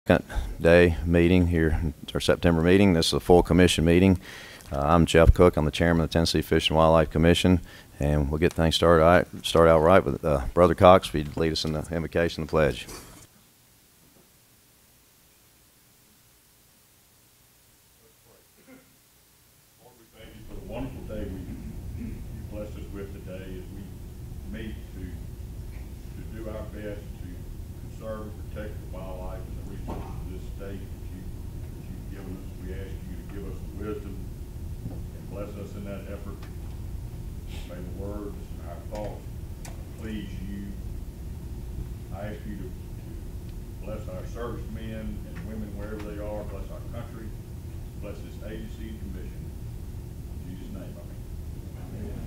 Day meeting here, our September meeting. This is a full commission meeting. I'm Jeff Cook. I'm the chairman of the Tennessee Fish and Wildlife Commission, and we'll get things started out right with Brother Cox. If you'd lead us in the invocation and pledge. Lord, we thank you for the wonderful day you blessed us with today as we meet to do our best to conserve and protect the wildlife and the resources of this state that you've given us. We ask you to give us the wisdom and bless us in that effort. May the words and our thoughts please you. I ask you to bless our servicemen and women wherever they are. Bless our country. Bless this agency and commission. In Jesus' name, amen.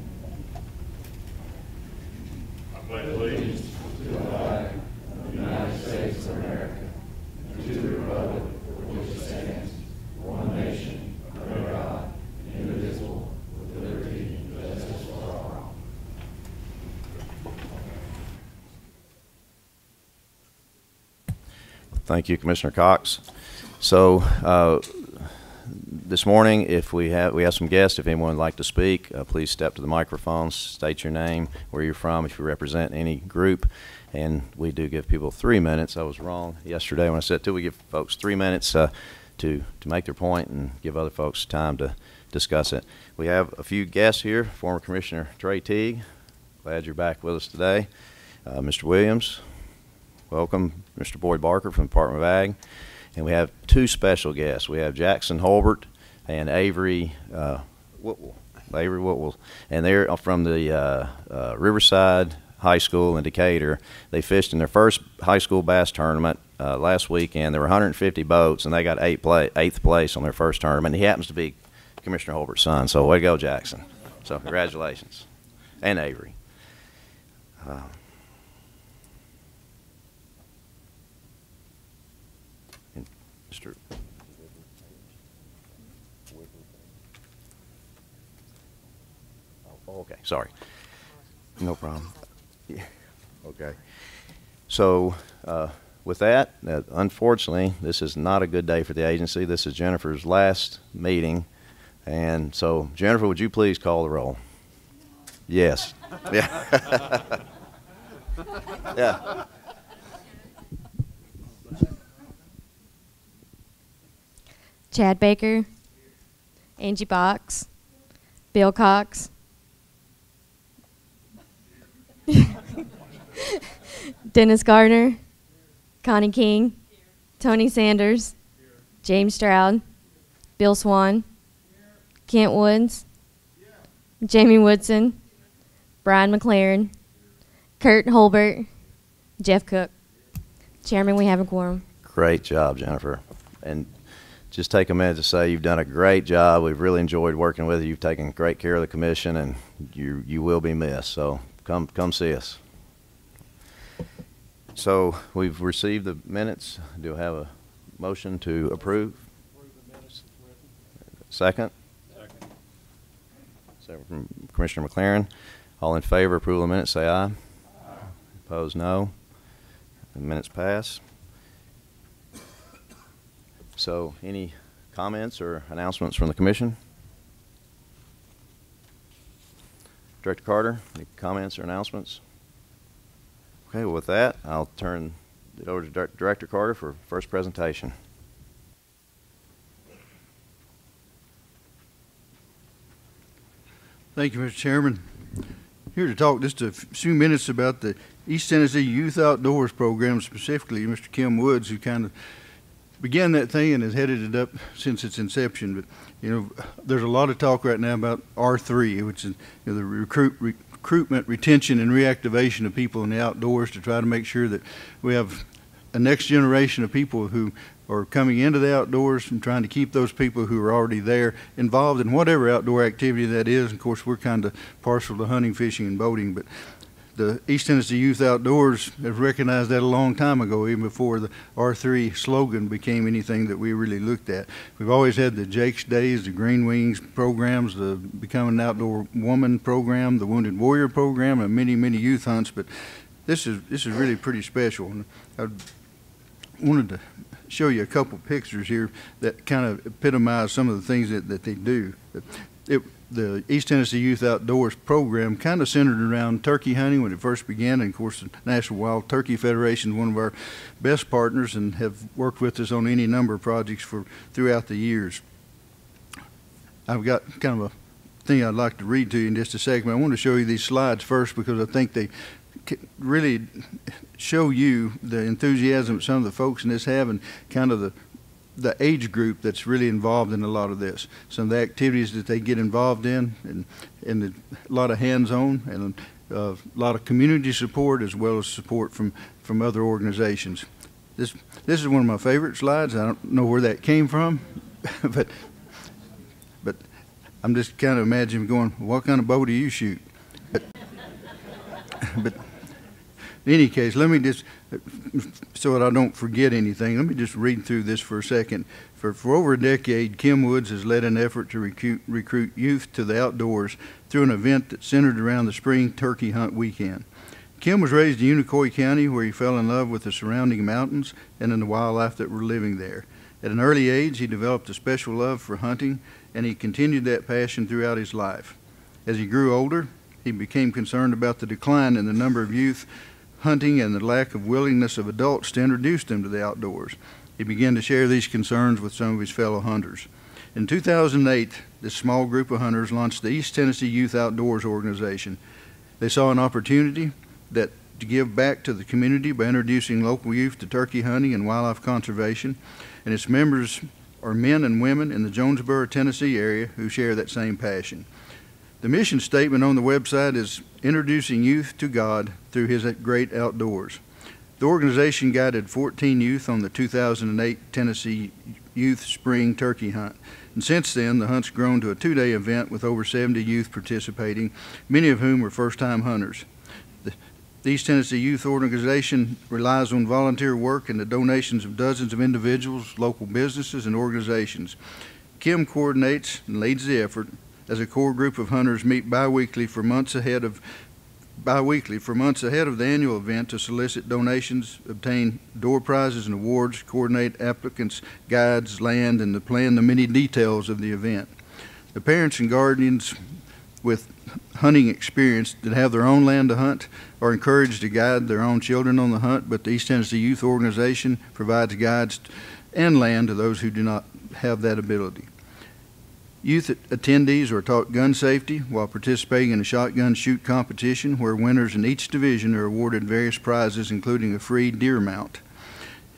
I pledge allegiance to the flag of the United States of America and to the republic for which it stands, one nation, under God, indivisible, with liberty and justice for all. Thank you, Commissioner Cox. So this morning, if we have some guests, if anyone would like to speak, please step to the microphones, state your name, where you're from, if you represent any group. And we do give people 3 minutes. I was wrong yesterday when I said we give folks 3 minutes to make their point and give other folks time to discuss it. We have a few guests here. Former Commissioner Trey Teague, glad you're back with us today. Mr. Williams, welcome. Mr. Boyd Barker from the Department of Ag. And we have two special guests. We have Jackson Holbert and Avery Whitwell. And they're from the Riverside High School in Decatur. They fished in their first high school bass tournament last weekend. There were 150 boats, and they got eighth place on their first tournament. He happens to be Commissioner Holbert's son, so way to go, Jackson. So congratulations. And Avery. Mr. Oh, okay, sorry. No problem. Yeah. Okay. So with that, unfortunately, this is not a good day for the agency. This is Jennifer's last meeting. And so, Jennifer, would you please call the roll? Yes. Yeah. Yeah. Chad Baker, Angie Box, Bill Cox, Dennis Gardner, Connie King, Tony Sanders, James Stroud, Bill Swan, Kent Woods, Jamie Woodson, Brian McLaren, Kurt Holbert, Jeff Cook. Chairman, we have a quorum. Great job, Jennifer. And just take a minute to say you've done a great job. We've really enjoyed working with you. You've taken great care of the commission, and you will be missed. So come see us. So we've received the minutes. Do I have a motion to approve? Second? Second from Commissioner McLaren. All in favor of approval of the minutes, say aye. Aye. Opposed, no. The minutes pass. So any comments or announcements from the commission? Director Carter, any comments or announcements? Okay, well, with that, I'll turn it over to Director Carter for first presentation. Thank you, Mr. Chairman. Here to talk just a few minutes about the East Tennessee Youth Outdoors Program, specifically Mr. Kim Woods, who kind of began that thing and has headed it up since its inception. But there's a lot of talk right now about R3, which is the recruitment, retention, and reactivation of people in the outdoors to try to make sure that we have a next generation of people who are coming into the outdoors and trying to keep those people who are already there involved in whatever outdoor activity that is. Of course, we're kind of partial to hunting, fishing, and boating, but the East Tennessee Youth Outdoors have recognized that a long time ago, even before the R3 slogan became anything that we really looked at. We've always had the Jake's Days, the Green Wings programs, the Becoming an Outdoor Woman program, the Wounded Warrior program, and many, many youth hunts, but this is really pretty special. And I wanted to show you a couple pictures here that kind of epitomize some of the things that they do. The East Tennessee Youth Outdoors program kind of centered around turkey hunting when it first began, and of course the National Wild Turkey Federation is one of our best partners and have worked with us on any number of projects throughout the years. I've got kind of a thing I'd like to read to you in just a second. I want to show you these slides first because I think they really show you the enthusiasm that some of the folks in this have, and kind of the age group that's really involved in a lot of this. Some of the activities that they get involved in, and a lot of hands-on, and a lot of community support, as well as support from other organizations. This is one of my favorite slides. I don't know where that came from, but I'm just kind of imagining going, what kind of bow do you shoot? But in any case, let me just, so that I don't forget anything, let me just read through this for a second. For over a decade, Kim Woods has led an effort to recruit youth to the outdoors through an event that centered around the spring turkey hunt weekend. Kim was raised in Unicoi County, where he fell in love with the surrounding mountains and in the wildlife that were living there. At an early age, he developed a special love for hunting, and he continued that passion throughout his life. As he grew older, he became concerned about the decline in the number of youth hunting and the lack of willingness of adults to introduce them to the outdoors. He began to share these concerns with some of his fellow hunters. In 2008, this small group of hunters launched the East Tennessee Youth Outdoors organization. They saw an opportunity to give back to the community by introducing local youth to turkey hunting and wildlife conservation, and its members are men and women in the Jonesboro, Tennessee area who share that same passion. The mission statement on the website is introducing youth to God through his great outdoors. The organization guided 14 youth on the 2008 Tennessee Youth Spring Turkey Hunt. And since then, the hunt's grown to a 2-day event with over 70 youth participating, many of whom were first-time hunters. The East Tennessee Youth Organization relies on volunteer work and the donations of dozens of individuals, local businesses, and organizations. Kim coordinates and leads the effort as a core group of hunters meet bi-weekly for months ahead of the annual event to solicit donations, obtain door prizes and awards, coordinate applicants' guides, land, and to plan the many details of the event. The parents and guardians with hunting experience that have their own land to hunt are encouraged to guide their own children on the hunt, but the East Tennessee Youth Organization provides guides and land to those who do not have that ability. Youth attendees are taught gun safety while participating in a shotgun shoot competition where winners in each division are awarded various prizes, including a free deer mount.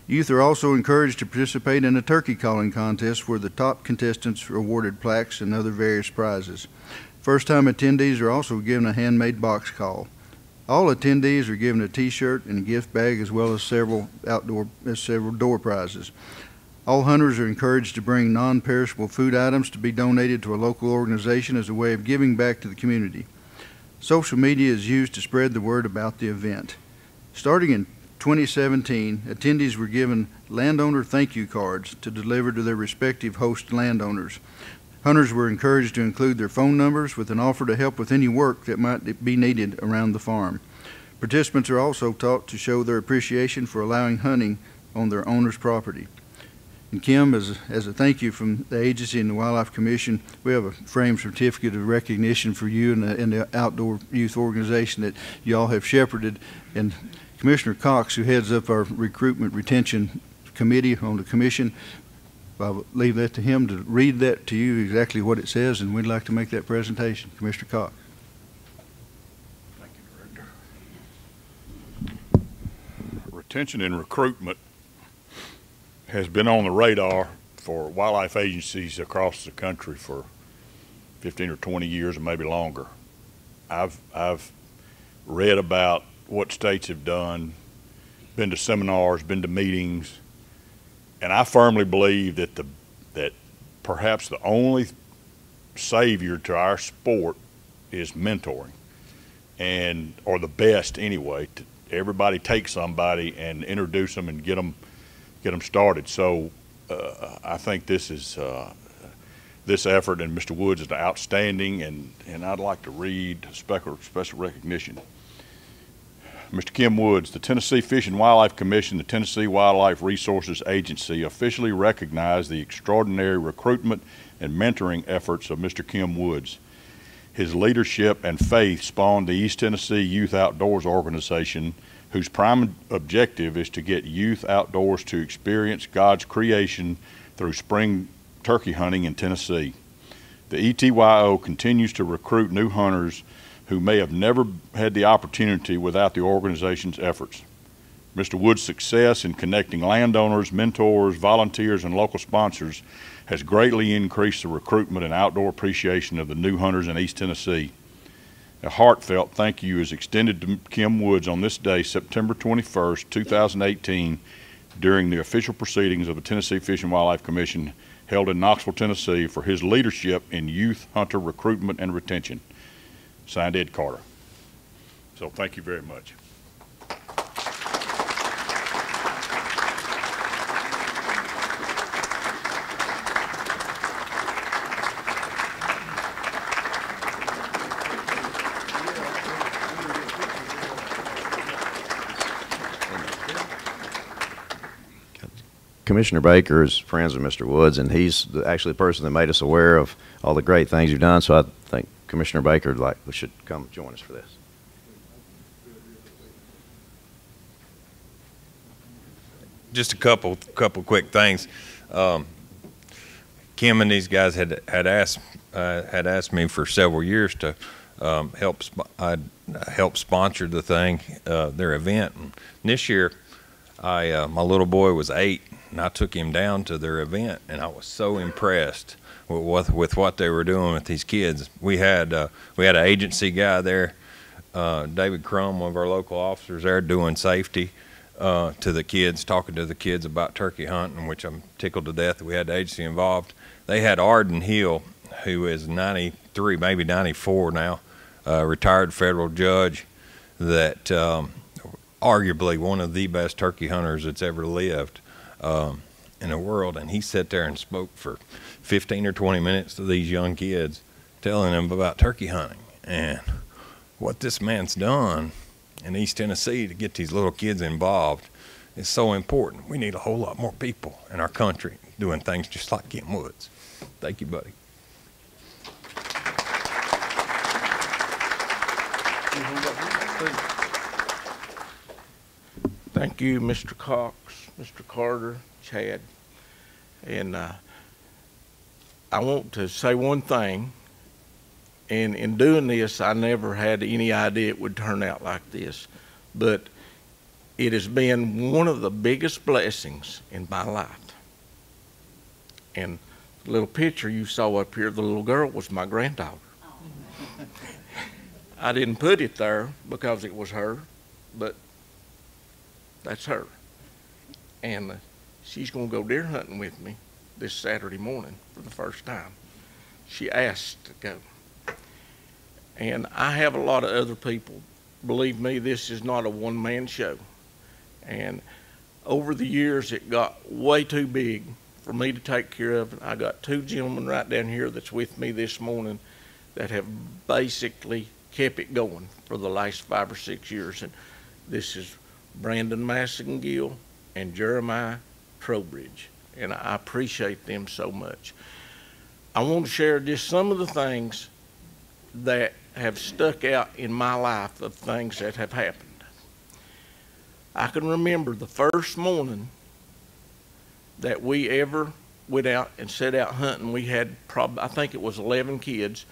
Youth are also encouraged to participate in a turkey calling contest where the top contestants are awarded plaques and other various prizes. First-time attendees are also given a handmade box call. All attendees are given a T-shirt and a gift bag, as well as several door prizes. All hunters are encouraged to bring non-perishable food items to be donated to a local organization as a way of giving back to the community. Social media is used to spread the word about the event. Starting in 2017, attendees were given landowner thank you cards to deliver to their respective host landowners. Hunters were encouraged to include their phone numbers with an offer to help with any work that might be needed around the farm. Participants are also taught to show their appreciation for allowing hunting on their owner's property. And Kim, as a thank you from the agency and the Wildlife Commission, we have a framed certificate of recognition for you and the Outdoor Youth Organization that you all have shepherded. And Commissioner Cox, who heads up our Recruitment Retention Committee on the Commission, I'll leave that to him to read that to you exactly what it says, and we'd like to make that presentation. Commissioner Cox. Thank you, Director. Retention and recruitment has been on the radar for wildlife agencies across the country for 15 or 20 years, or maybe longer. I've read about what states have done, been to seminars, been to meetings, and I firmly believe that that perhaps the only savior to our sport is mentoring, or the best anyway. Everybody take somebody and introduce them and get them started. So I think this effort, and Mr. Woods is outstanding, and I'd like to read special recognition. Mr. Kim Woods, the Tennessee Fish and Wildlife Commission, the Tennessee Wildlife Resources Agency officially recognize the extraordinary recruitment and mentoring efforts of Mr. Kim Woods. His leadership and faith spawned the East Tennessee Youth Outdoors Organization, whose prime objective is to get youth outdoors to experience God's creation through spring turkey hunting in Tennessee. The ETYO continues to recruit new hunters who may have never had the opportunity without the organization's efforts. Mr. Wood's success in connecting landowners, mentors, volunteers, and local sponsors has greatly increased the recruitment and outdoor appreciation of the new hunters in East Tennessee. A heartfelt thank you is extended to Kim Woods on this day, September 21st, 2018, during the official proceedings of the Tennessee Fish and Wildlife Commission held in Knoxville, Tennessee, for his leadership in youth hunter recruitment and retention. Signed, Ed Carter. So thank you very much. Commissioner Baker is friends with Mr. Woods, and he's actually the person that made us aware of all the great things you've done. So I think Commissioner Baker should come join us for this. Just a couple quick things. Kim and these guys had asked me for several years to help sponsor the thing, their event. And this year, my little boy was 8. And I took him down to their event, and I was so impressed with what they were doing with these kids. We had an agency guy there, David Crum, one of our local officers there, doing safety to the kids, talking to the kids about turkey hunting, which I'm tickled to death that we had the agency involved. They had Arden Hill, who is 93, maybe 94 now, retired federal judge that arguably one of the best turkey hunters that's ever lived in the world, and he sat there and spoke for 15 or 20 minutes to these young kids, telling them about turkey hunting and what this man's done in East Tennessee to get these little kids involved is so important. We need a whole lot more people in our country doing things just like Kim Woods. Thank you, buddy. Thank you, Mr. Cox, Mr. Carter, Chad. And I want to say one thing. And in doing this, I never had any idea it would turn out like this. But it has been one of the biggest blessings in my life. And the little picture you saw up here, the little girl, was my granddaughter. I didn't put it there because it was her, but that's her. And she's going to go deer hunting with me this Saturday morning for the first time. She asked to go. And I have a lot of other people. Believe me, this is not a one-man show. And over the years, it got way too big for me to take care of. And I got 2 gentlemen right down here that's with me this morning that have basically kept it going for the last 5 or 6 years. And this is Brandon Massengill and Jeremiah Trowbridge, and I appreciate them so much. I want to share just some of the things that have stuck out in my life of things that have happened. I can remember the first morning that we ever went out and set out hunting. We had I think it was 11 kids,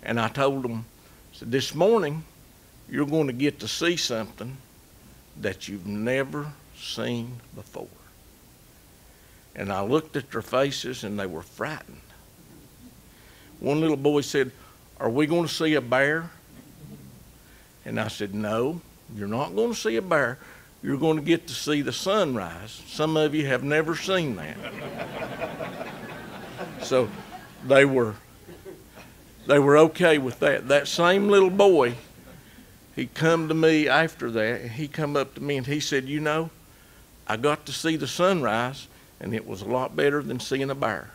and I told them, I said, this morning you're going to get to see something that you've never seen before. And I looked at their faces and they were frightened. One little boy said, are we going to see a bear? And I said, no, you're not going to see a bear. You're going to get to see the sunrise. Some of you have never seen that. So they were okay with that. That same little boy, he come to me after that, and he come up to me and he said, you know, I got to see the sunrise, and it was a lot better than seeing a bear.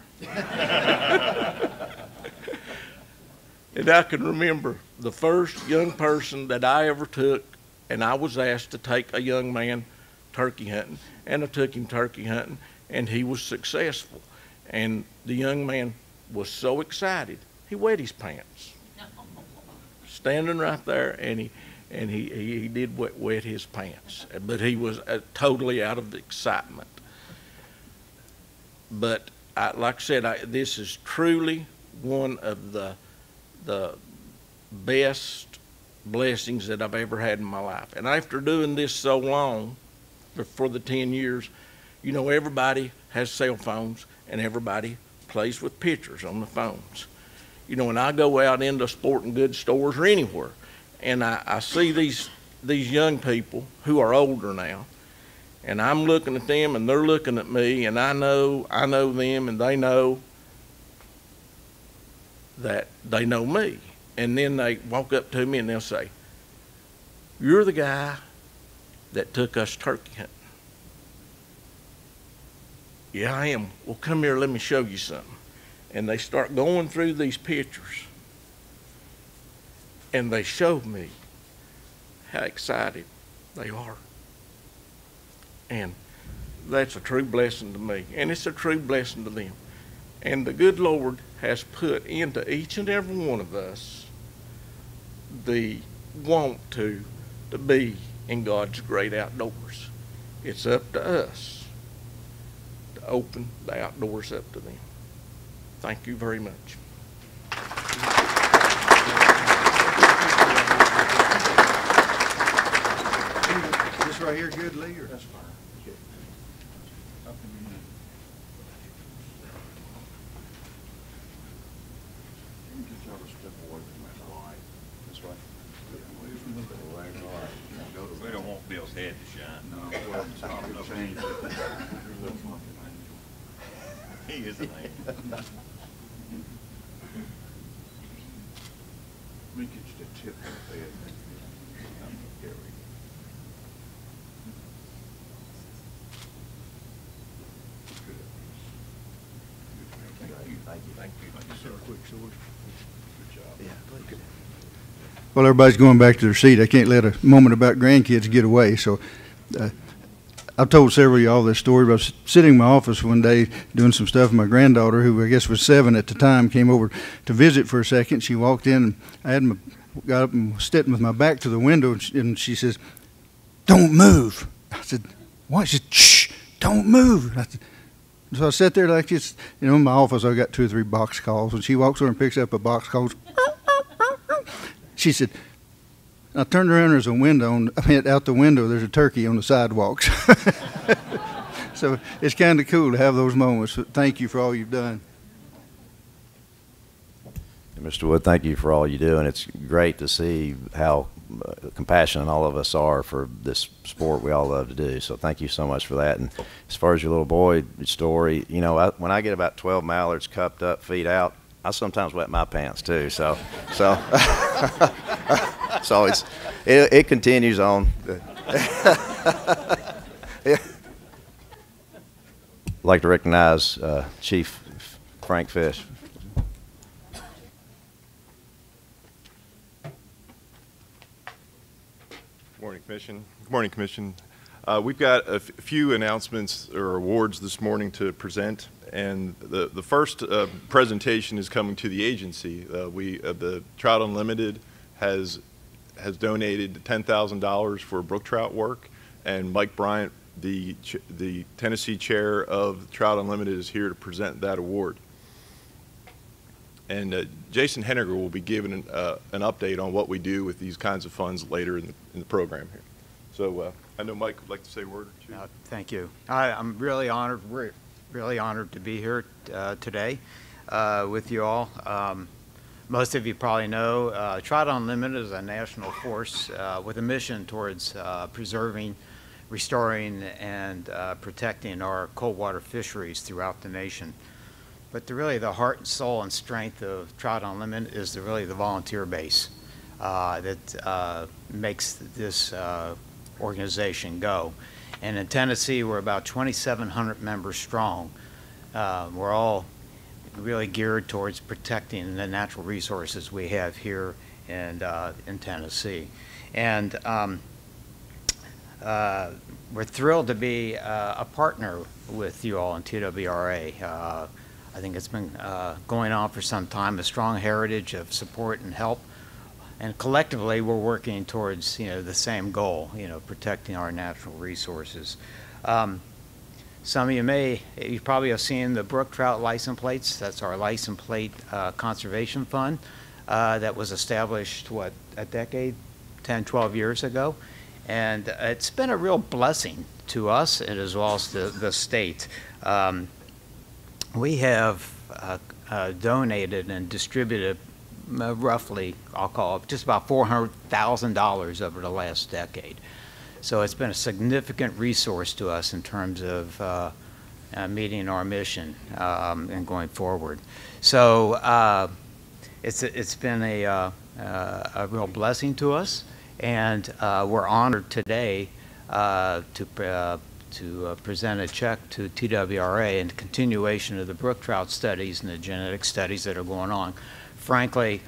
And I can remember the first young person that I ever took And I was asked to take a young man turkey hunting, and I took him turkey hunting, and he was successful. And the young man was so excited, he wet his pants. Standing right there, and he did wet his pants. But he was totally out of the excitement. But like I said, this is truly one of the best blessings that I've ever had in my life. And after doing this so long, for the 10 years, you know, everybody has cell phones and everybody plays with pictures on the phones. You know, and I go out into sporting goods stores or anywhere, and I see these young people who are older now, and I'm looking at them and they're looking at me, and I know them, and they know that they know me. And then they walk up to me and they'll say, "You're the guy that took us turkey hunting." "Yeah, I am." "Well, come here, let me show you something." And they start going through these pictures, and they show me how excited they are. And that's a true blessing to me, and it's a true blessing to them. And the good Lord has put into each and every one of us the want to be in God's great outdoors. It's up to us to open the outdoors up to them. Thank you very much. This right here good, Lee? Or? That's fine. How can you- You can just have a step away from that light. This way. Away from the light. We don't want Bill's head to shine. No, well, it's not gonna change. He is an angel. Let me get you the tip of the head. There we go. Thank you. Quick sword. Good job. Well, everybody's going back to their seat. I can't let a moment about grandkids get away. So I've told several of y'all this story. But I was sitting in my office one day doing some stuff. My granddaughter, who I guess was 7 at the time, came over to visit for a second. She walked in, and I got up and was sitting with my back to the window, and she says, "Don't move." I said, "What?" She said, "Shh, don't move." I said, so I sat there like this, you know, in my office. I got 2 or 3 box calls, and she walks over and picks up a box call. She said, I turned around, there's a window, out the window, there's a turkey on the sidewalks. So it's kind of cool to have those moments. Thank you for all you've done. Mr. Wood, thank you for all you do, and it's great to see how compassionate all of us are for this sport we all love to do. So thank you so much for that. And as far as your little boy story, you know, when I get about 12 mallards cupped up, feet out, I sometimes wet my pants too. So so it continues on. Yeah. I'd like to recognize Chief Frank Fiss. Morning, Commission. Good morning, Commission. We've got a few announcements or awards this morning to present, and the first presentation is coming to the agency. The Trout Unlimited has donated $10,000 for brook trout work, and Mike Bryant, the Tennessee chair of Trout Unlimited, is here to present that award. And Jason Henniger will be giving an update on what we do with these kinds of funds later in the program here. So I know Mike would like to say a word or two. Thank you. I'm really honored. We're really honored to be here today with you all. Most of you probably know Trout Unlimited is a national force with a mission towards preserving, restoring, and protecting our cold water fisheries throughout the nation. But really the heart and soul and strength of Trout Unlimited is really the volunteer base that makes this organization go. And in Tennessee, we're about 2,700 members strong. We're all really geared towards protecting the natural resources we have here in Tennessee. And we're thrilled to be a partner with you all in TWRA. I think it's been going on for some time, a strong heritage of support and help. And collectively, we're working towards, the same goal, protecting our natural resources. Some of you probably have seen the brook trout license plates. That's our license plate conservation fund that was established, a decade, 10, 12 years ago. And it's been a real blessing to us and as well as the state. We have donated and distributed roughly, I'll call it, just about $400,000 over the last decade. So it's been a significant resource to us in terms of meeting our mission and going forward. So it's been a real blessing to us, and we're honored today to present a check to TWRA in continuation of the brook trout studies and the genetic studies that are going on. Frankly,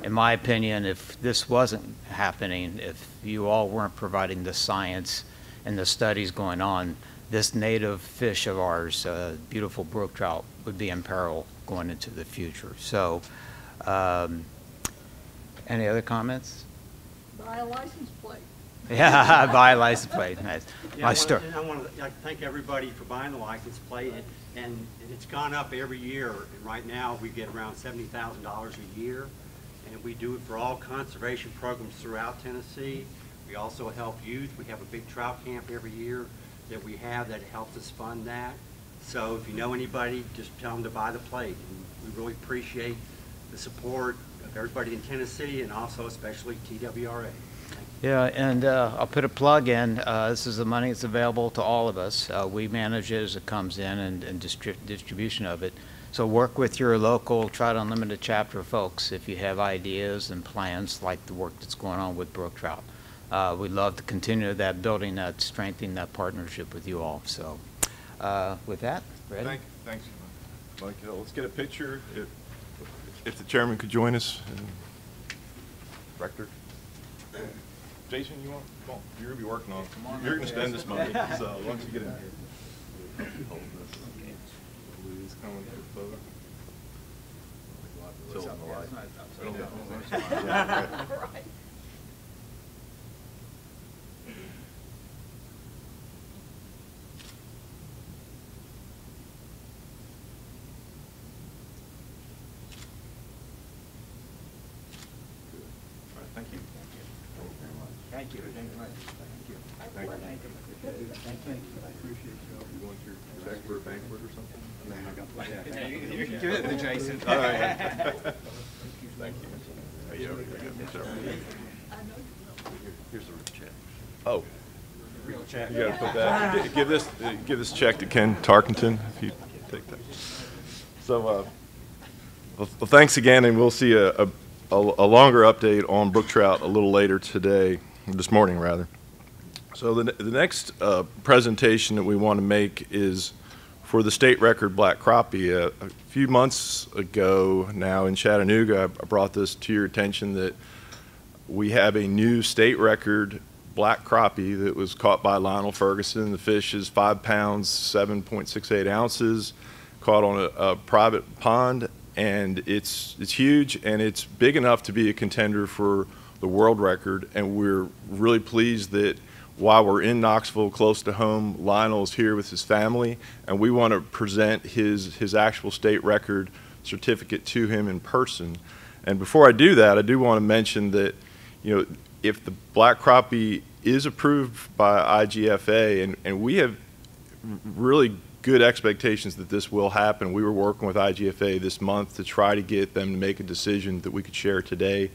in my opinion, if this wasn't happening, if you all weren't providing the science and the studies going on, this native fish of ours, beautiful brook trout, would be in peril going into the future. So, any other comments? Buy a license plate. Yeah, buy a license plate. Nice. Yeah, I want to thank everybody for buying the license plate, and it's gone up every year. And right now, we get around $70,000 a year, and we do it for all conservation programs throughout Tennessee. We also help youth. We have a big trout camp every year that we have that helps us fund that. So if you know anybody, just tell them to buy the plate. And we really appreciate the support of everybody in Tennessee, and also especially TWRA. Yeah, and I'll put a plug in. This is the money that's available to all of us. We manage it as it comes in and distribution of it. So work with your local Trout Unlimited chapter folks if you have ideas and plans like the work that's going on with brook trout. We'd love to continue that, building that, strengthening that partnership with you all. So with that, ready? Thanks, Mike. Let's get a picture. If the chairman could join us. Rector. Jason, you want? Come on. You're going to be working on it. You're going to spend this money, so once you get in here. Hold this. Lou's coming for photo. Tilt on the light. Right. Thank you. Thank you. Thank you. Thank you. I appreciate you. You want your expert banquet or something? You can give it to Jason. All right. Thank you. Oh, yeah, here's the check. Oh. Real check. You got to put that. Give this check to Ken Tarkenton if you take that. So, well, thanks again, and we'll see a longer update on brook trout a little later today, this morning rather. So the next presentation that we want to make is for the state record black crappie. A few months ago now in Chattanooga, I brought this to your attention that we have a new state record black crappie that was caught by Lionel Ferguson. The fish is 5 pounds, 7.68 ounces, caught on a private pond. And it's huge, and it's big enough to be a contender for the world record. And we're really pleased that while we're in Knoxville, close to home, Lionel's here with his family, and we want to present his actual state record certificate to him in person. And before I do that, I do want to mention that, if the black crappie is approved by IGFA, and we have really good expectations that this will happen. We were working with IGFA this month to try to get them to make a decision that we could share today.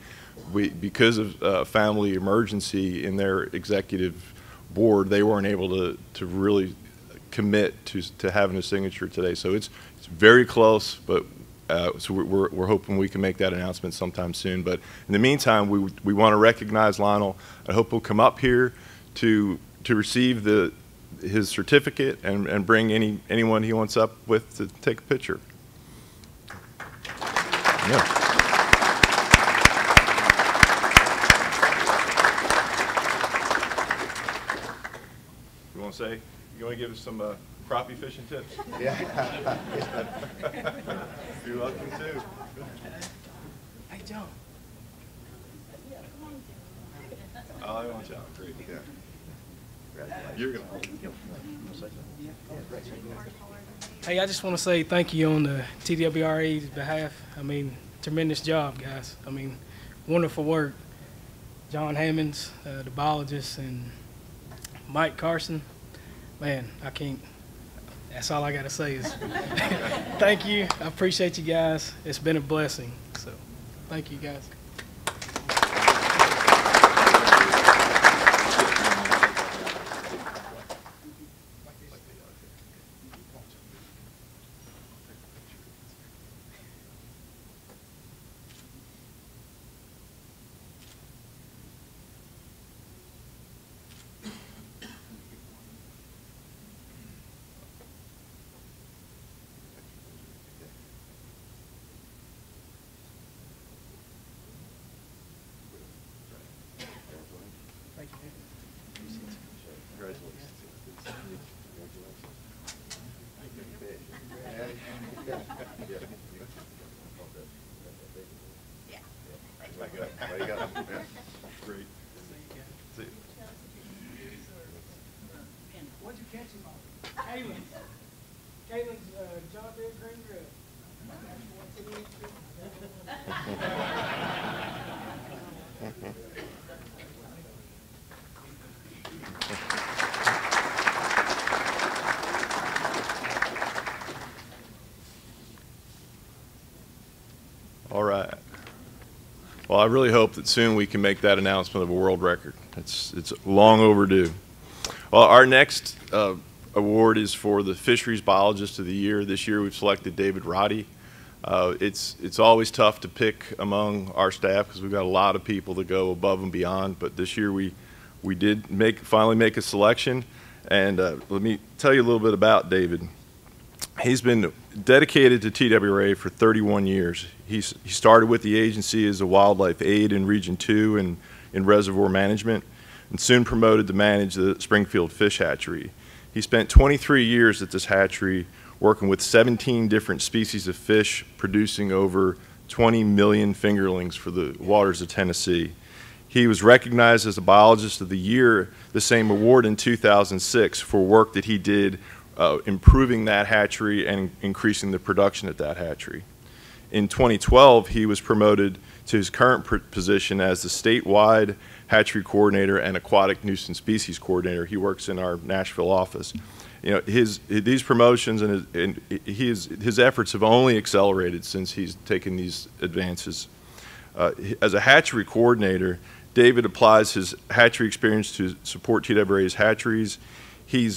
Because of family emergency in their executive board, they weren't able to really commit to having a signature today. So it's very close, but so we're hoping we can make that announcement sometime soon. But in the meantime, we want to recognize Lionel. I hope he'll come up here to receive his certificate and bring anyone he wants up with to take a picture. Yeah. to say? You want to give us some crappie fishing tips? Yeah. You're welcome too. Hey, John. Oh, I want John. Great. Yeah. You're gonna. Hey, I just want to say thank you on the TWRE's behalf. I mean, tremendous job, guys. I mean, wonderful work. John Hammonds, the biologist, and Mike Carson. Man, I can't. That's all I got to say is thank you. I appreciate you guys. It's been a blessing. So, thank you, guys. There you go. Yeah. Great. See you. What'd you catch him on? Kaylin's. Kaylin's John Deere Green Grill. All right. Well, I really hope that soon we can make that announcement of a world record. It's long overdue. Well, our next award is for the Fisheries Biologist of the Year. This year we've selected David Roddy. It's always tough to pick among our staff because we've got a lot of people that go above and beyond, but this year we did finally make a selection. And let me tell you a little bit about David. He's been dedicated to TWRA for 31 years. He started with the agency as a wildlife aide in Region 2 and in reservoir management, and soon promoted to manage the Springfield Fish Hatchery. He spent 23 years at this hatchery working with 17 different species of fish, producing over 20 million fingerlings for the waters of Tennessee. He was recognized as the Biologist of the Year, the same award in 2006, for work that he did improving that hatchery and increasing the production at that hatchery. In 2012, he was promoted to his current position as the statewide hatchery coordinator and aquatic nuisance species coordinator. He works in our Nashville office. You know, these promotions and his efforts have only accelerated since he's taken these advances. As a hatchery coordinator, David applies his hatchery experience to support TWRA's hatcheries. He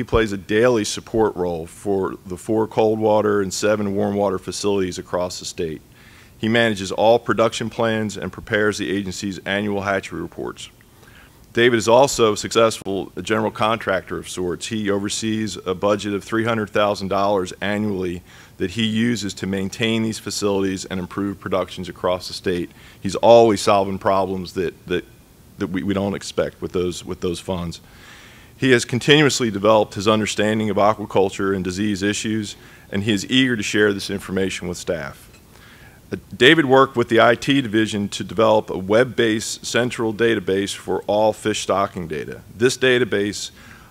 plays a daily support role for the 4 cold water and 7 warm water facilities across the state. He manages all production plans and prepares the agency's annual hatchery reports. David is also a successful general contractor of sorts. He oversees a budget of $300,000 annually that he uses to maintain these facilities and improve productions across the state. He's always solving problems that we don't expect with those funds. He has continuously developed his understanding of aquaculture and disease issues, and he is eager to share this information with staff. David worked with the IT division to develop a web-based central database for all fish stocking data. This database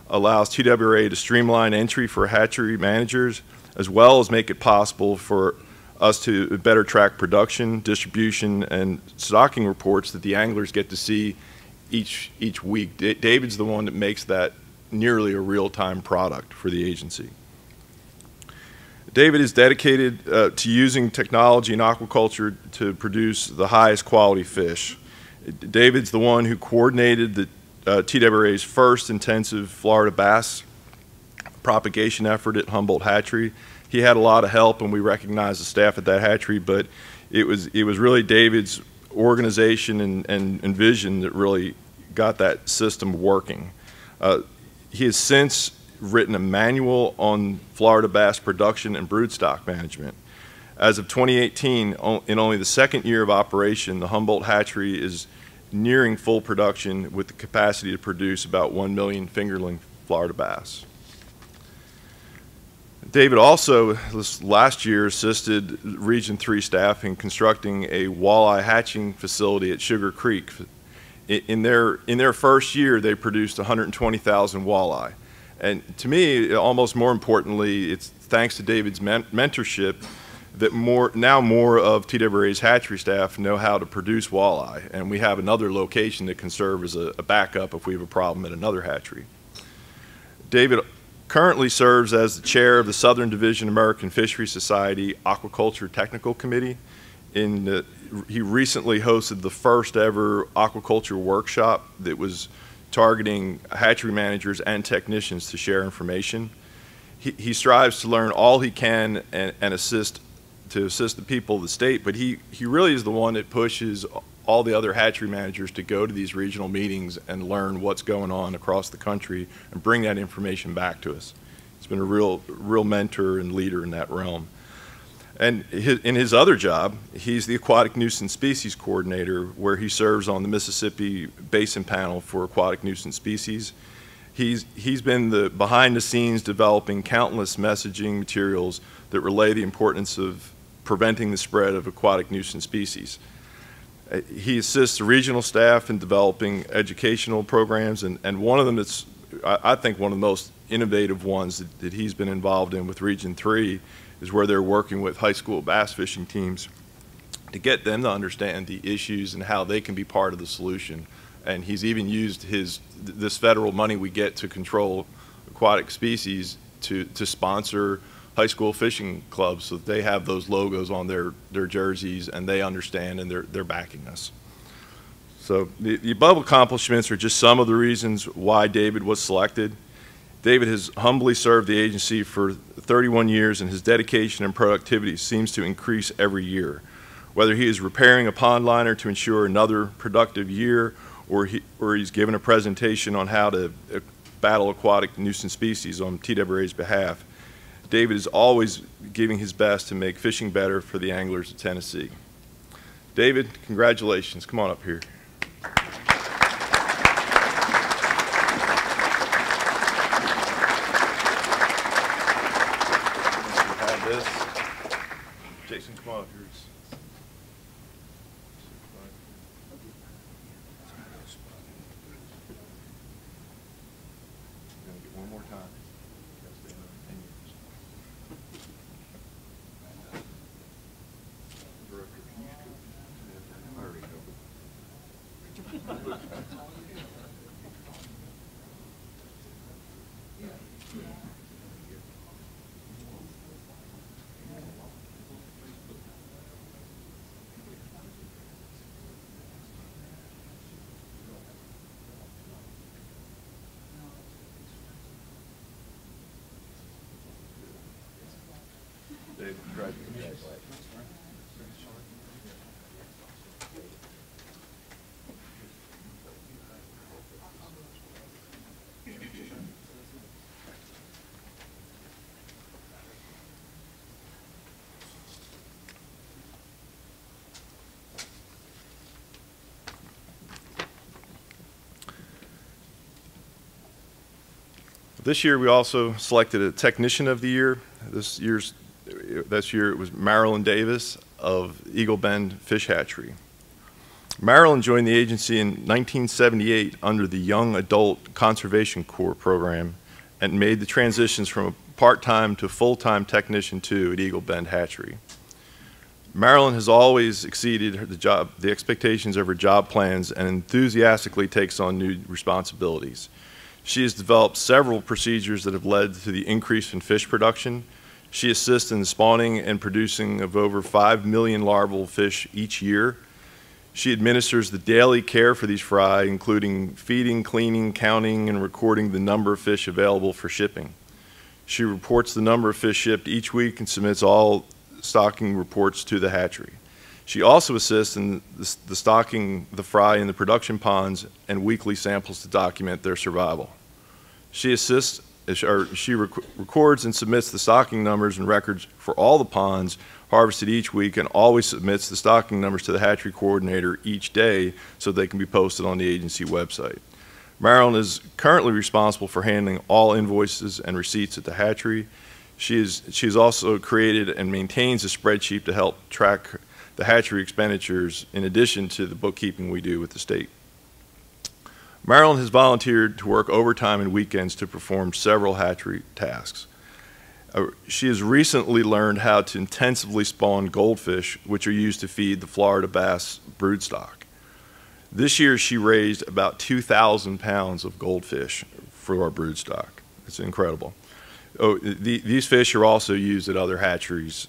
allows TWRA to streamline entry for hatchery managers, as well as make it possible for us to better track production, distribution, and stocking reports that the anglers get to see each week. David's the one that makes that nearly a real-time product for the agency. David is dedicated to using technology in aquaculture to produce the highest quality fish. David's the one who coordinated the TWRA's first intensive Florida bass propagation effort at Humboldt Hatchery. He had a lot of help, and we recognize the staff at that hatchery, but it was really David's organization and vision that really got that system working. He has since written a manual on Florida bass production and broodstock management. As of 2018, in only the second year of operation, the Humboldt hatchery is nearing full production with the capacity to produce about 1 million fingerling Florida bass. David also, last year, assisted Region 3 staff in constructing a walleye hatching facility at Sugar Creek. In their first year, they produced 120,000 walleye. And to me, almost more importantly, it's thanks to David's mentorship that now more of TWRA's hatchery staff know how to produce walleye. And we have another location that can serve as a backup if we have a problem at another hatchery. David currently serves as the chair of the Southern Division American Fisheries Society Aquaculture Technical Committee. He recently hosted the first ever aquaculture workshop that was targeting hatchery managers and technicians to share information. He strives to learn all he can and assist the people of the state, but he really is the one that pushes all the other hatchery managers to go to these regional meetings and learn what's going on across the country and bring that information back to us. He's been a real mentor and leader in that realm. And in his other job, he's the Aquatic Nuisance Species Coordinator, where he serves on the Mississippi Basin Panel for Aquatic Nuisance Species. He's been behind the scenes developing countless messaging materials that relay the importance of preventing the spread of aquatic nuisance species. He assists the regional staff in developing educational programs, and one of them that's, I think, one of the most innovative ones that he's been involved in with Region 3 is where they're working with high school bass fishing teams to get them to understand the issues and how they can be part of the solution. And he's even used this federal money we get to control aquatic species to sponsor high school fishing clubs so that they have those logos on their jerseys and they understand and they're backing us. So the above accomplishments are just some of the reasons why David was selected. David has humbly served the agency for 31 years, and his dedication and productivity seems to increase every year. Whether he is repairing a pond liner to ensure another productive year, or he's given a presentation on how to battle aquatic nuisance species on TWRA's behalf, David is always giving his best to make fishing better for the anglers of Tennessee. David, congratulations. Come on up here. Jason, come on up here. We're going to get one more time. Dave, congratulations. This year we also selected a Technician of the Year. This year it was Marilyn Davis of Eagle Bend Fish Hatchery. Marilyn joined the agency in 1978 under the Young Adult Conservation Corps program and made the transitions from a part-time to full-time technician at Eagle Bend Hatchery. Marilyn has always exceeded the expectations of her job plans and enthusiastically takes on new responsibilities. She has developed several procedures that have led to the increase in fish production. She assists in the spawning and producing of over 5 million larval fish each year. She administers the daily care for these fry, including feeding, cleaning, counting, and recording the number of fish available for shipping. She reports the number of fish shipped each week and submits all stocking reports to the hatchery. She also assists in the stocking the fry in the production ponds and weekly samples to document their survival. She records and submits the stocking numbers and records for all the ponds harvested each week and always submits the stocking numbers to the hatchery coordinator each day so they can be posted on the agency website. Marilyn is currently responsible for handling all invoices and receipts at the hatchery. She's also created and maintains a spreadsheet to help track the hatchery expenditures in addition to the bookkeeping we do with the state. Marilyn has volunteered to work overtime and weekends to perform several hatchery tasks. She has recently learned how to intensively spawn goldfish, which are used to feed the Florida bass broodstock. This year she raised about 2,000 pounds of goldfish for our broodstock. It's incredible. These fish are also used at other hatcheries.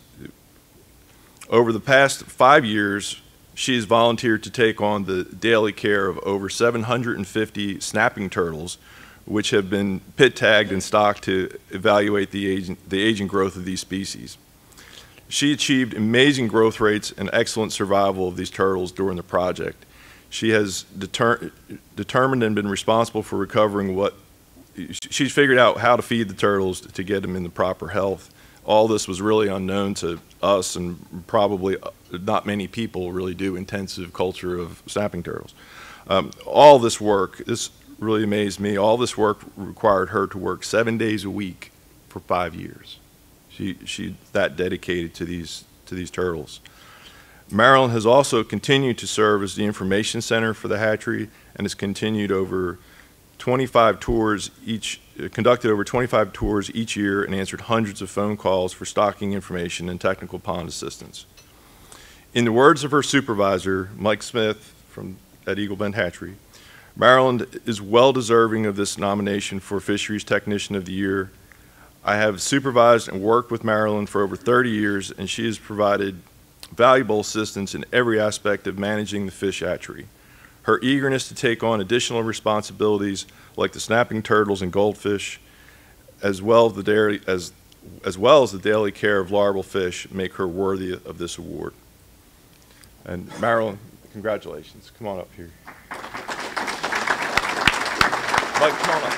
Over the past 5 years, she has volunteered to take on the daily care of over 750 snapping turtles, which have been pit tagged and stocked to evaluate the age and growth of these species. She achieved amazing growth rates and excellent survival of these turtles during the project. She has determined and been responsible for recovering she's figured out how to feed the turtles to get them in the proper health. All this was really unknown to us, and probably not many people really do intensive culture of snapping turtles. All this work, this really amazed me, all this work required her to work 7 days a week for 5 years. She that dedicated to these turtles. Marilyn has also continued to serve as the information center for the hatchery and has continued over 25 tours conducted over 25 tours each year and answered hundreds of phone calls for stocking information and technical pond assistance. In the words of her supervisor, Mike Smith at Eagle Bend Hatchery, Marilyn is well deserving of this nomination for Fisheries Technician of the Year. I have supervised and worked with Marilyn for over 30 years, and she has provided valuable assistance in every aspect of managing the fish hatchery. Her eagerness to take on additional responsibilities like the snapping turtles and goldfish, as well as the daily care of larval fish, make her worthy of this award. And Marilyn, congratulations. Come on up here. Mike, come on up.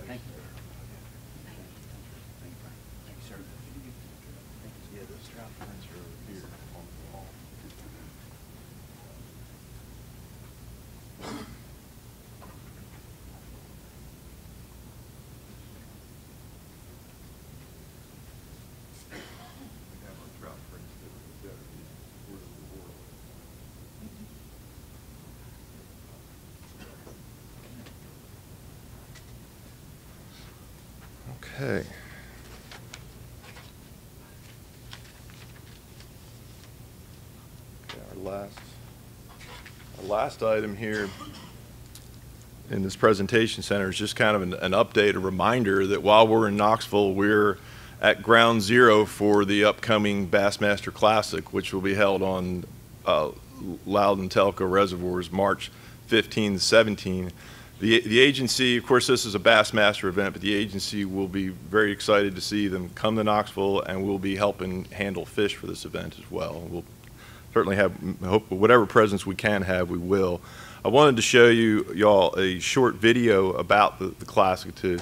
Thank you. Okay. Our last item here in this presentation center is just kind of an update, a reminder that while we're in Knoxville, we're at ground zero for the upcoming Bassmaster Classic, which will be held on Loudon Telka Reservoirs March 15 to 17. The agency, of course, this is a Bassmaster event, but the agency will be very excited to see them come to Knoxville, and we'll be helping handle fish for this event as well. We'll certainly have, whatever presence we can have, we will. I wanted to show y'all a short video about the Classic to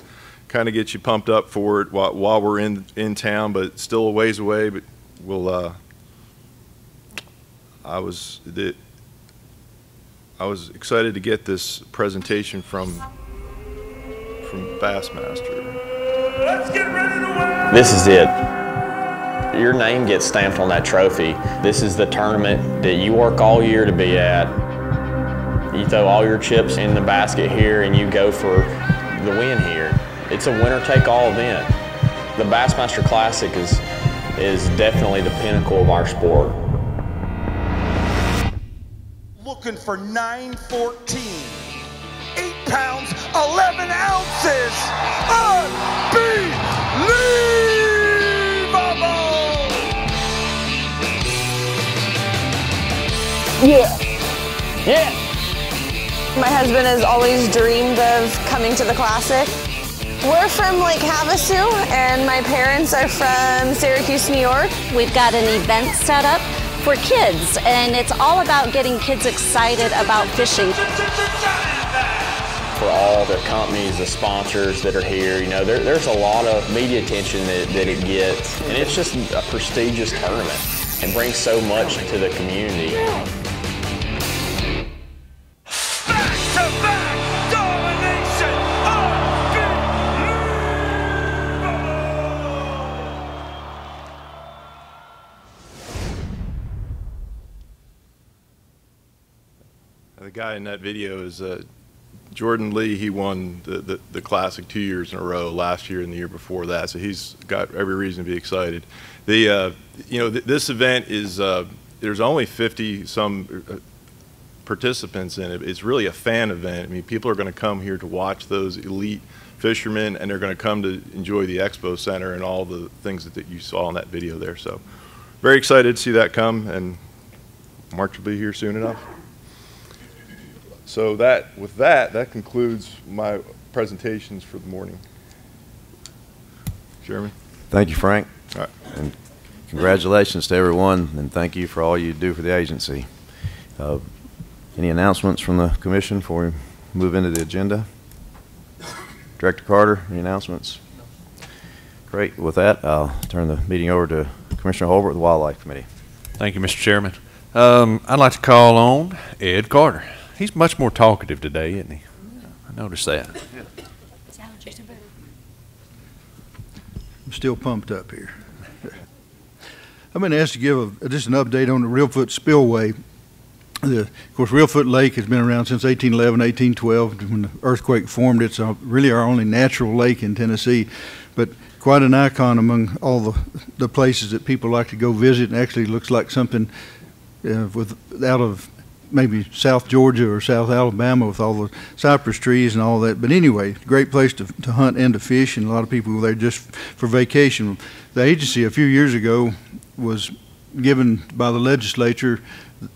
kind of get you pumped up for it while we're in town, but still a ways away, but we'll, I was excited to get this presentation from Bassmaster. Let's get ready to win! This is it. Your name gets stamped on that trophy. This is the tournament that you work all year to be at. You throw all your chips in the basket here and you go for the win here. It's a winner-take-all event. The Bassmaster Classic is definitely the pinnacle of our sport. Looking for 914. 8 pounds, 11 ounces. Unbelievable! Yeah. Yeah. My husband has always dreamed of coming to the Classic. We're from Lake Havasu, and my parents are from Syracuse, New York. We've got an event set up for kids, and it's all about getting kids excited about fishing. For all the companies, the sponsors that are here, you know, there's a lot of media attention that it gets, and it's just a prestigious tournament and brings so much to the community. Back-to-back domination! The guy in that video is Jordan Lee. He won the Classic 2 years in a row, last year and the year before that, so he's got every reason to be excited. This event is, there's only 50-some participants in it. It's really a fan event. I mean, people are going to come here to watch those elite fishermen, and they're going to come to enjoy the expo center and all the things that you saw in that video there. So very excited to see that come, and March will be here soon enough. So with that concludes my presentations for the morning. Chairman. Thank you, Frank. All right. And congratulations to everyone, and thank you for all you do for the agency. Any announcements from the commission before we move into the agenda? Director Carter, any announcements? Great. With that, I'll turn the meeting over to Commissioner Holbert with the Wildlife Committee. Thank you, Mr. Chairman. I'd like to call on Ed Carter. He's much more talkative today, isn't he? I noticed that. I'm still pumped up here. I've been asked to give just an update on the Reelfoot Spillway. Of course, Reelfoot Lake has been around since 1811, 1812, when the earthquake formed. It's really our only natural lake in Tennessee, but quite an icon among all the places that people like to go visit, and actually looks like something out of maybe South Georgia or South Alabama with all the cypress trees and all that. But anyway, great place to hunt and to fish, and a lot of people go there just for vacation. The agency a few years ago was given by the legislature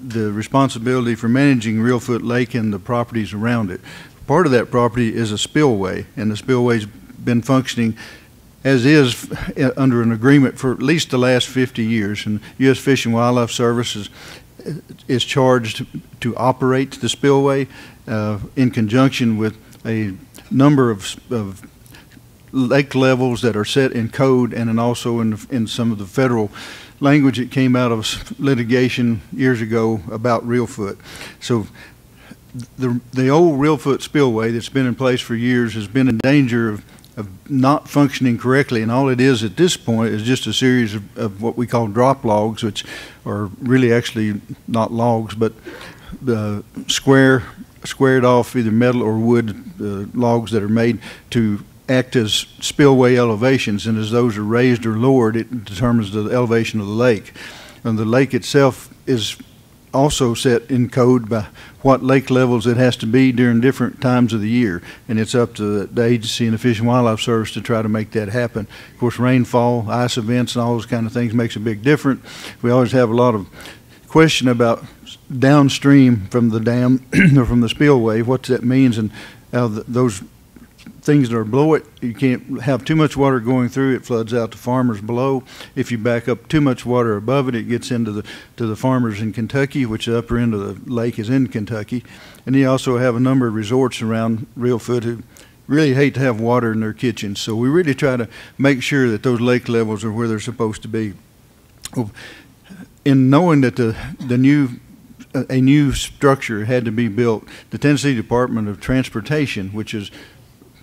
the responsibility for managing Reelfoot Lake and the properties around it. Part of that property is a spillway, and the spillway's been functioning as is under an agreement for at least the last 50 years. And U.S. Fish and Wildlife Service is charged to operate the spillway in conjunction with a number of lake levels that are set in code, and then also in some of the federal language that came out of litigation years ago about Reelfoot. So the old Reelfoot spillway that's been in place for years has been in danger of not functioning correctly, and all it is at this point is just a series of what we call drop logs, which are really actually not logs, but squared off either metal or wood logs that are made to act as spillway elevations, and as those are raised or lowered, it determines the elevation of the lake. And the lake itself is also set in code by what lake levels it has to be during different times of the year, and it's up to the agency and the Fish and Wildlife Service to try to make that happen. Of course, rainfall, ice events, and all those kind of things makes a big difference. We always have a lot of question about downstream from the dam or from the spillway, what that means, and how those things that are below it, you can't have too much water going through, it floods out to farmers below. If you back up too much water above it, it gets into the farmers in Kentucky, which the upper end of the lake is in Kentucky. And you also have a number of resorts around Reelfoot who really hate to have water in their kitchens. So we really try to make sure that those lake levels are where they're supposed to be. In knowing that a new structure had to be built, the Tennessee Department of Transportation, which is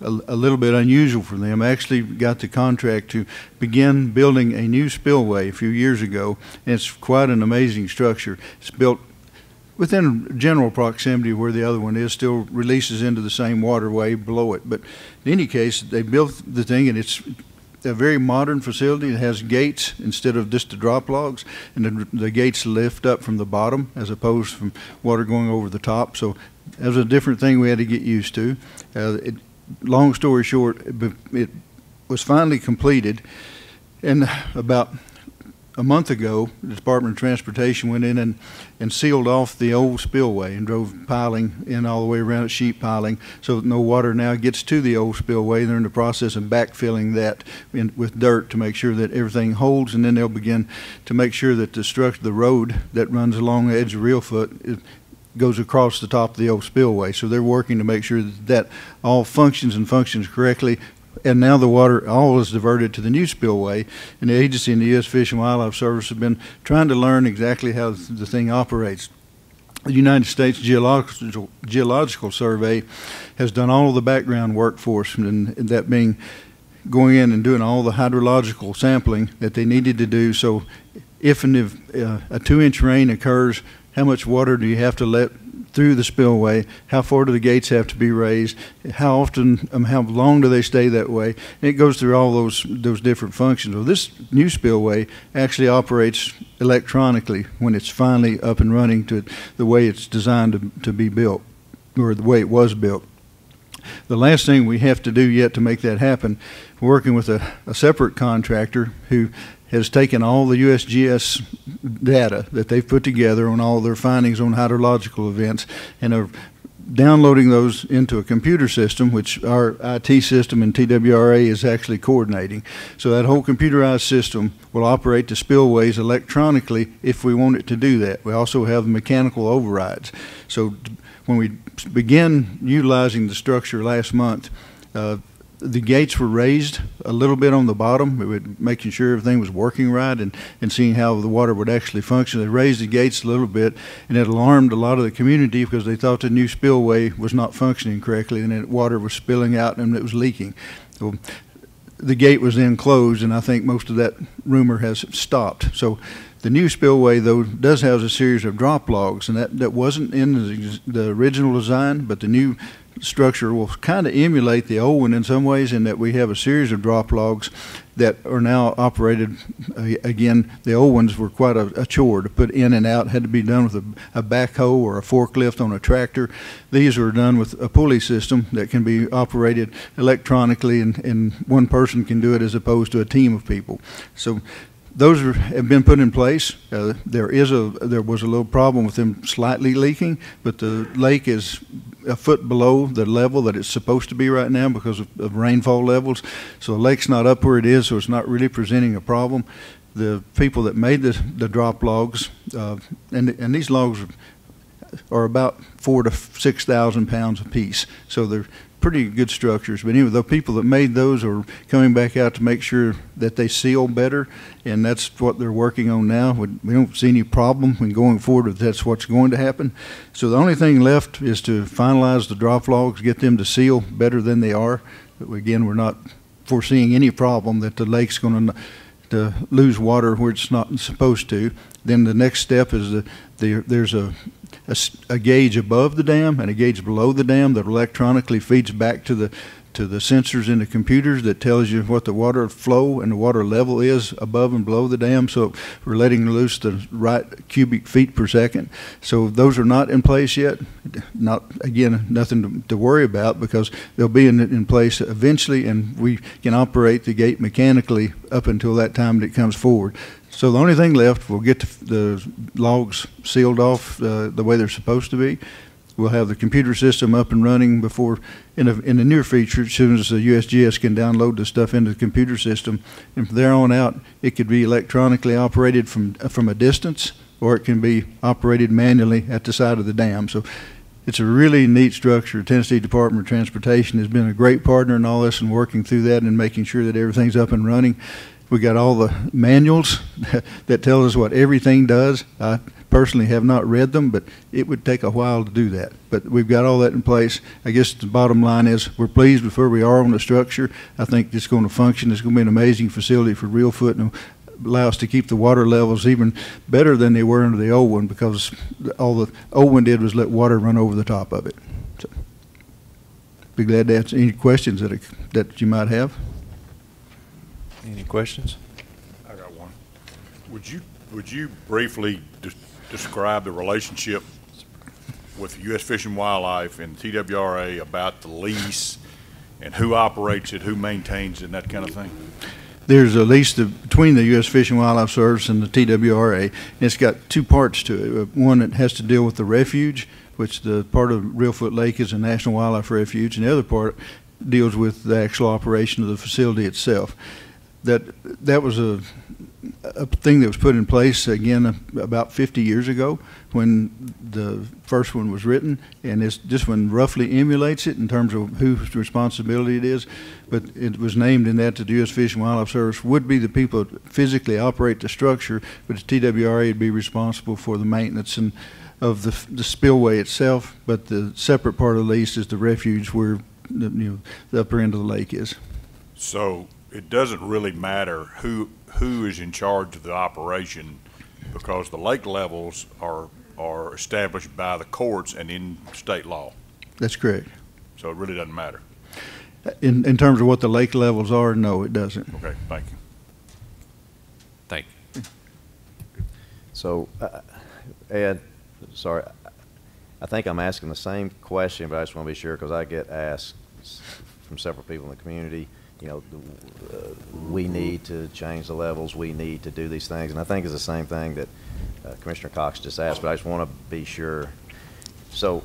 a little bit unusual for them, actually got the contract to begin building a new spillway a few years ago, and it's quite an amazing structure. It's built within general proximity where the other one is, still releases into the same waterway below it. But in any case, they built the thing, and it's a very modern facility. It has gates instead of just the drop logs, and the gates lift up from the bottom as opposed from water going over the top. So that was a different thing we had to get used to. Long story short, it was finally completed, and about a month ago, the Department of Transportation went in and sealed off the old spillway and drove piling in all the way around it, sheet piling, so that no water now gets to the old spillway. They're in the process of backfilling that with dirt to make sure that everything holds, and then they'll begin to make sure that the structure, the road that runs along the edge of Reelfoot, goes across the top of the old spillway. So they're working to make sure that all functions correctly. And now the water all is diverted to the new spillway, and the agency and the U.S. Fish and Wildlife Service have been trying to learn exactly how the thing operates. The United States Geological Survey has done all of the background work for us, and that being going in and doing all the hydrological sampling that they needed to do. So if a 2-inch rain occurs, how much water do you have to let through the spillway? How far do the gates have to be raised? How often, how long do they stay that way? And it goes through all those different functions. Well, this new spillway actually operates electronically when it's finally up and running to the way it's designed to be built, or the way it was built. The last thing we have to do yet to make that happen, we're working with a separate contractor who has taken all the USGS data that they've put together on all their findings on hydrological events and are downloading those into a computer system, which our IT system and TWRA is actually coordinating. So that whole computerized system will operate the spillways electronically if we want it to do that. We also have mechanical overrides. So when we began utilizing the structure last month, the gates were raised a little bit on the bottom. We were making sure everything was working right and seeing how the water would actually function. They raised the gates a little bit, and it alarmed a lot of the community because they thought the new spillway was not functioning correctly, and that water was spilling out and it was leaking. So the gate was then closed, and I think most of that rumor has stopped. So the new spillway, though, does have a series of drop logs, and that wasn't in the original design, but the new structure will kind of emulate the old one in some ways, in that we have a series of drop logs that are now operated. Again, the old ones were quite a chore to put in and out, had to be done with a backhoe or a forklift on a tractor. These are done with a pulley system that can be operated electronically, and one person can do it as opposed to a team of people. So those have been put in place. There was a little problem with them slightly leaking, but the lake is a foot below the level that it's supposed to be right now because of rainfall levels. So the lake's not up where it is, so it's not really presenting a problem. The people that made the drop logs, and these logs are about 4,000 to 6,000 pounds apiece, so they're pretty good structures. But anyway, the people that made those are coming back out to make sure that they seal better, and that's what they're working on now. We don't see any problem when going forward if that's what's going to happen. So the only thing left is to finalize the drop logs, get them to seal better than they are. But again, we're not foreseeing any problem that the lake's going to lose water where it's not supposed to. Then the next step is there's a gauge above the dam and a gauge below the dam that electronically feeds back to the sensors in the computers that tells you what the water flow and the water level is above and below the dam. So we're letting loose the right cubic feet per second. So those are not in place yet. Nothing to worry about, because they'll be in place eventually, and we can operate the gate mechanically up until that time that it comes forward. So the only thing left, we'll get the logs sealed off the way they're supposed to be. We'll have the computer system up and running before, in the near future, as soon as the USGS can download the stuff into the computer system. And from there on out, it could be electronically operated from a distance, or it can be operated manually at the side of the dam. So it's a really neat structure. Tennessee Department of Transportation has been a great partner in all this and working through that and making sure that everything's up and running. We got all the manuals that tell us what everything does. I personally have not read them, but it would take a while to do that. But we've got all that in place. I guess the bottom line is we're pleased with where we are on the structure. I think it's going to function. It's going to be an amazing facility for Reelfoot, and allow us to keep the water levels even better than they were under the old one, because all the old one did was let water run over the top of it. So, be glad to answer any questions that you might have. Any questions? I got one. Would you briefly describe the relationship with U.S. Fish and Wildlife and TWRA about the lease and who operates it, who maintains it, and that kind of thing? There's a lease between the U.S. Fish and Wildlife Service and the TWRA, and it's got two parts to it. One that has to deal with the refuge, which the part of Reelfoot Lake is a National Wildlife Refuge, and the other part deals with the actual operation of the facility itself. That was a thing that was put in place, again, about 50 years ago when the first one was written, and this one roughly emulates it in terms of whose responsibility it is, but it was named in that the U.S. Fish and Wildlife Service would be the people that physically operate the structure, but the TWRA would be responsible for the maintenance and of the spillway itself, but the separate part of the lease is the refuge where the upper end of the lake is. So it doesn't really matter who is in charge of the operation, because the lake levels are established by the courts and in state law. That's correct. So it really doesn't matter. In terms of what the lake levels are, no, it doesn't. Okay, thank you. Thank you. So, Ed, sorry, I think I'm asking the same question, but I just want to be sure, because I get asked from several people in the community, you know, we need to change the levels, we need to do these things, and I think it's the same thing that Commissioner Cox just asked, but I just want to be sure. So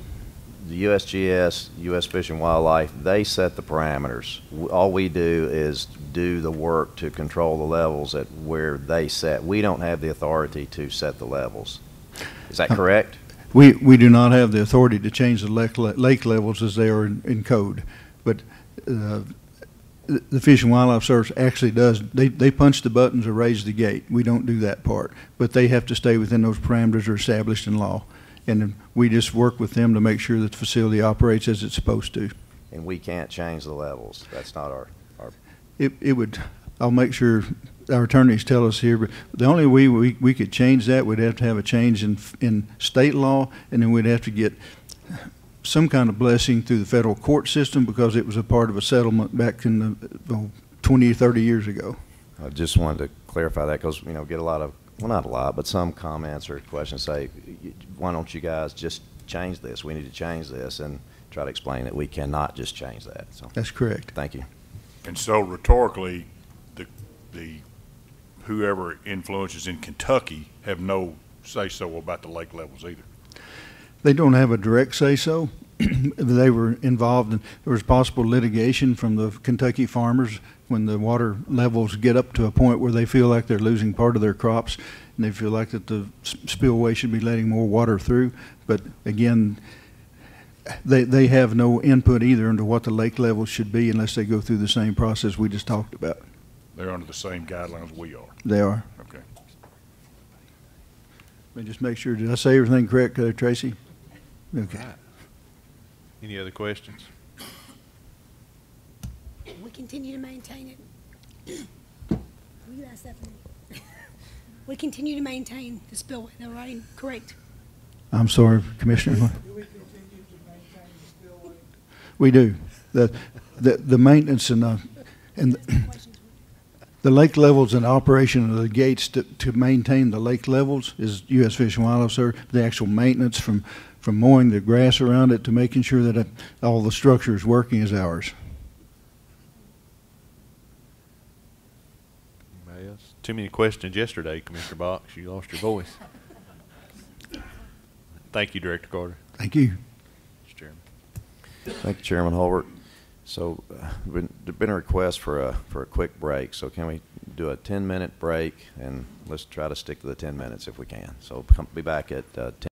the USGS, U.S. Fish and Wildlife, they set the parameters. All we do is do the work to control the levels at where they set. We don't have the authority to set the levels. Is that correct? We do not have the authority to change the lake levels as they are in code, but the Fish and Wildlife Service actually does. They punch the buttons or raise the gate. We don't do that part, but they have to stay within those parameters that are established in law, and we just work with them to make sure that the facility operates as it's supposed to. And we can't change the levels. That's not our. It would. I'll make sure our attorneys tell us here, but the only way we could change that, we'd have to have a change in state law, and then we'd have to get some kind of blessing through the federal court system, because it was a part of a settlement back in the 20 or 30 years ago. I just wanted to clarify that, because, you know, get a lot of, well, not a lot, but some comments or questions say, why don't you guys just change this? We need to change this, and try to explain that we cannot just change that. So that's correct. Thank you. And so rhetorically, the whoever influences in Kentucky have no say-so about the lake levels either. They don't have a direct say-so. They were involved in, there was possible litigation from the Kentucky farmers when the water levels get up to a point where they feel like they're losing part of their crops, and they feel like that the spillway should be letting more water through. But again, they have no input either into what the lake levels should be unless they go through the same process we just talked about. They're under the same guidelines we are. They are. Okay. Let me just make sure, did I say everything correct, Tracy? Okay. Right. Any other questions? We continue to maintain it. Will you ask that for me? We continue to maintain the spillway, though, right? Correct. I'm sorry, Commissioner. Do we continue to maintain the spillway? We do. The maintenance and the lake levels and operation of the gates to maintain the lake levels is U.S. Fish and Wildlife Service. The actual maintenance from mowing the grass around it to making sure that all the structure is working is ours. Anybody else? Too many questions yesterday, Commissioner Box. You lost your voice. Thank you, Director Carter. Thank you. Mr. Chairman. Thank you, Chairman Holbert. So there's been a request for a quick break. So can we do a 10-minute break, and let's try to stick to the 10 minutes if we can. So be back at 10.